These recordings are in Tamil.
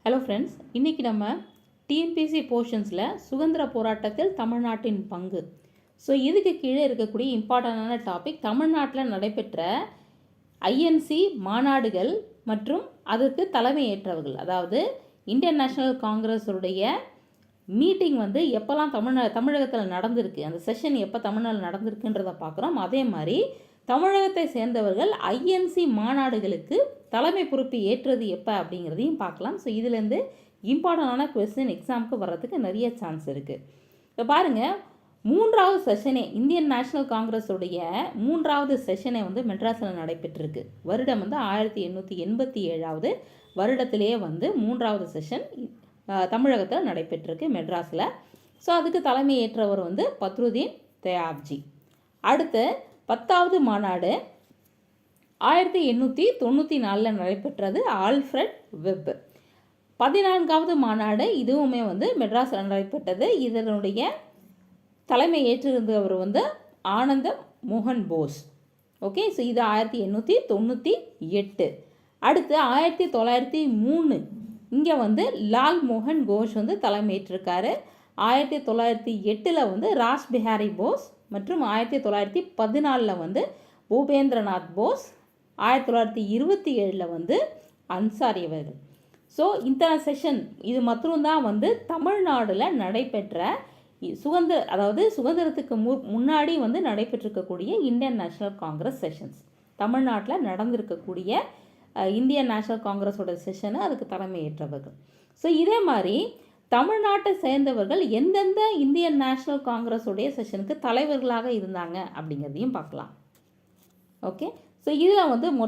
ஹலோ ஃப்ரெண்ட்ஸ், இன்றைக்கி நம்ம டிஎன்பிஎஸ்சி போர்ஷன்ஸில் சுதந்திர போராட்டத்தில் தமிழ்நாட்டின் பங்கு. ஸோ இதுக்கு கீழே இருக்கக்கூடிய இம்பார்ட்டண்டான டாபிக் தமிழ்நாட்டில் நடைபெற்ற ஐஎன்சி மாநாடுகள் மற்றும் அதற்கு தலைமை ஏற்றவர்கள். அதாவது இந்தியன் நேஷனல் காங்கிரஸுடைய மீட்டிங் எப்போல்லாம் தமிழகத்தில் நடந்திருக்கு, அந்த செஷன் எப்போ தமிழ்நாட்டில் நடந்திருக்குன்றதை பார்க்குறோம். அதே மாதிரி தமிழகத்தை சேர்ந்தவர்கள் ஐஎன்சி மாநாடுகளுக்கு தலைமை பொறுப்பு ஏற்றது எப்போ அப்படிங்கிறதையும் பார்க்கலாம். ஸோ இதுலேருந்து இம்பார்ட்டண்டான கொஸ்டின் எக்ஸாமுக்கு வர்றதுக்கு நிறைய சான்ஸ் இருக்குது. இப்போ பாருங்கள், மூன்றாவது செஷனே இந்தியன் நேஷனல் காங்கிரஸுடைய மூன்றாவது செஷனே மெட்ராஸில் நடைபெற்றிருக்கு. வருடம் 1887 வருடத்திலேயே மூன்றாவது செஷன் தமிழகத்தில் நடைபெற்றிருக்கு மெட்ராஸில். ஸோ அதுக்கு தலைமை ஏற்றவர் பத்ருதீன் தயாப்ஜி. அடுத்து 10வது மாநாடு 1894 நடைபெற்றது, ஆல்ஃப்ரட் வெப். 14வது மாநாடு இதுவுமே மெட்ராஸில் நடைபெற்றது. இதனுடைய தலைமை ஏற்றிருந்தவர் ஆனந்த மோகன் போஸ். ஓகே, ஸோ இது 1898. அடுத்து 1903 இங்கே லால் மோகன் கோஷ் தலைமையேற்றிருக்காரு. 1908 ராஸ் பிஹாரி போஸ் மற்றும் 1914 பூபேந்திரநாத் போஸ், 1927 அன்சாரி அவர்கள். ஸோ இத்தனை செஷன் இது மட்டும்தான் தமிழ்நாடில் நடைபெற்ற சுதந்திரத்துக்கு முன்னாடி நடைபெற்றிருக்கக்கூடிய இந்தியன் நேஷனல் காங்கிரஸ் செஷன்ஸ். தமிழ்நாட்டில் நடந்திருக்கக்கூடிய இந்தியன் நேஷனல் காங்கிரஸோட செஷனு அதுக்கு தலைமை ஏற்றவர்கள். ஸோ இதே மாதிரி தமிழ்நாட்டை சேர்ந்தவர்கள் எந்தெந்த இந்தியன் நேஷனல் காங்கிரஸுடைய செஷனுக்கு தலைவர்களாக இருந்தாங்க அப்படிங்கிறதையும் பார்க்கலாம். ஓகே, ஸோ இதில் மொத்தம்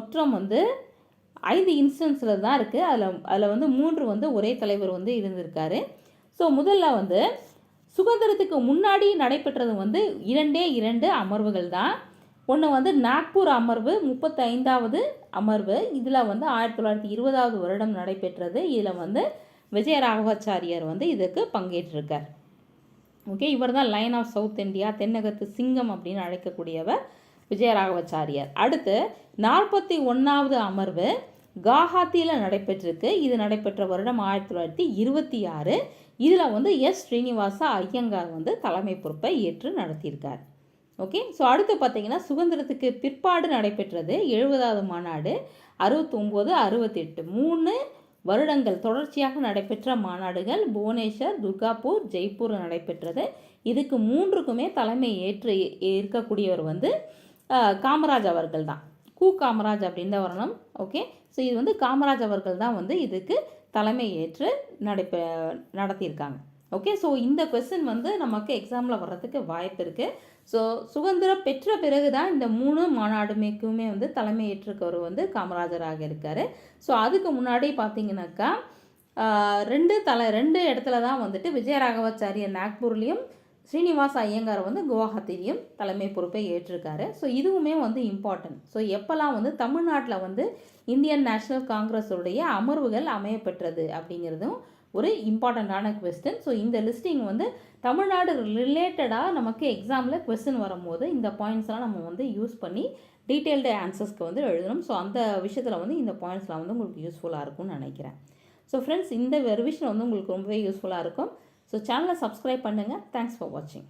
5 இன்ஸ்டன்ஸில் தான் இருக்குது. அதில் 3 ஒரே தலைவர் இருந்திருக்காரு. ஸோ முதல்ல சுதந்திரத்துக்கு முன்னாடி நடைபெற்றது 2 அமர்வுகள் தான். ஒன்று நாக்பூர் அமர்வு, 35வது அமர்வு. இதில் 1920 வருடம் நடைபெற்றது. இதில் விஜயராகவாச்சாரியார் இதுக்கு பங்கேற்றிருக்கார். ஓகே, இவர் தான் லைன் ஆஃப் சவுத் இந்தியா, தென்னகத்து சிங்கம் அப்படின்னு அழைக்கக்கூடியவர் விஜயராகவாச்சாரியார். அடுத்து 41வது அமர்வு கவுஹாத்தியில் நடைபெற்றிருக்கு. இது நடைபெற்ற வருடம் 1926. இதில் எஸ் ஸ்ரீனிவாசா ஐயங்கார் தலைமை பொறுப்பை ஏற்று நடத்தியிருக்கார். ஓகே, ஸோ அடுத்து பார்த்தீங்கன்னா சுதந்திரத்துக்கு பிற்பாடு நடைபெற்றது 70வது மாநாடு 69, 68 3 வருடங்கள் தொடர்ச்சியாக நடைபெற்ற மாநாடுகள் புவனேஸ்வர், துர்காப்பூர், ஜெய்ப்பூர் நடைபெற்றது. இதுக்கு 3க்குமே தலைமை ஏற்று இருக்கக்கூடியவர் காமராஜ் அவர்கள் தான். காமராஜ் அப்படின்னு தான் வரணும். ஓகே, ஸோ இது காமராஜ் அவர்கள் தான் இதுக்கு தலைமை ஏற்று நடத்தியிருக்காங்க. ஓகே, ஸோ இந்த கொஸ்டின் நமக்கு எக்ஸாமில் வர்றதுக்கு வாய்ப்பு இருக்குது. ஸோ சுதந்திரம் பெற்ற பிறகு தான் இந்த 3 மாநாடுமேக்குமே தலைமை ஏற்றிருக்கவர் காமராஜராக இருக்கார். ஸோ அதுக்கு முன்னாடி பார்த்தீங்கன்னாக்கா 2 இடத்துல தான் விஜயராகவாச்சாரியர் நாக்பூர்லேயும் ஸ்ரீனிவாச ஐயங்கார் குவஹாத்திலையும் தலைமை பொறுப்பை ஏற்றிருக்காரு. ஸோ இதுவுமே இம்பார்ட்டன்ட். ஸோ எப்போல்லாம் தமிழ்நாட்டில் இந்தியன் நேஷனல் காங்கிரஸுடைய அமர்வுகள் அமையப்பெற்றது அப்படிங்கிறதும் ஒரு இம்பார்ட்டண்ட்டான கொஸ்டின். ஸோ இந்த லிஸ்டிங் தமிழ்நாடு ரிலேட்டடாக நமக்கு எக்ஸாமில் கொஸ்டின் வரும்போது இந்த பாயிண்ட்ஸ்லாம் நம்ம யூஸ் பண்ணி டீட்டெயில்டு ஆன்சர்ஸ்க்கு எழுதணும். ஸோ அந்த விஷயத்தில் இந்த பாயிண்ட்ஸ்லாம் உங்களுக்கு யூஸ்ஃபுல்லாக இருக்கும்னு நினைக்கிறேன். ஸோ ஃப்ரெண்ட்ஸ், இந்த ரிவிஷன் உங்களுக்கு ரொம்பவே யூஸ்ஃபுல்லாக இருக்கும். ஸோ சேனலை சப்ஸ்கிரைப் பண்ணுங்கள். தேங்க்ஸ் ஃபார் வாட்சிங்.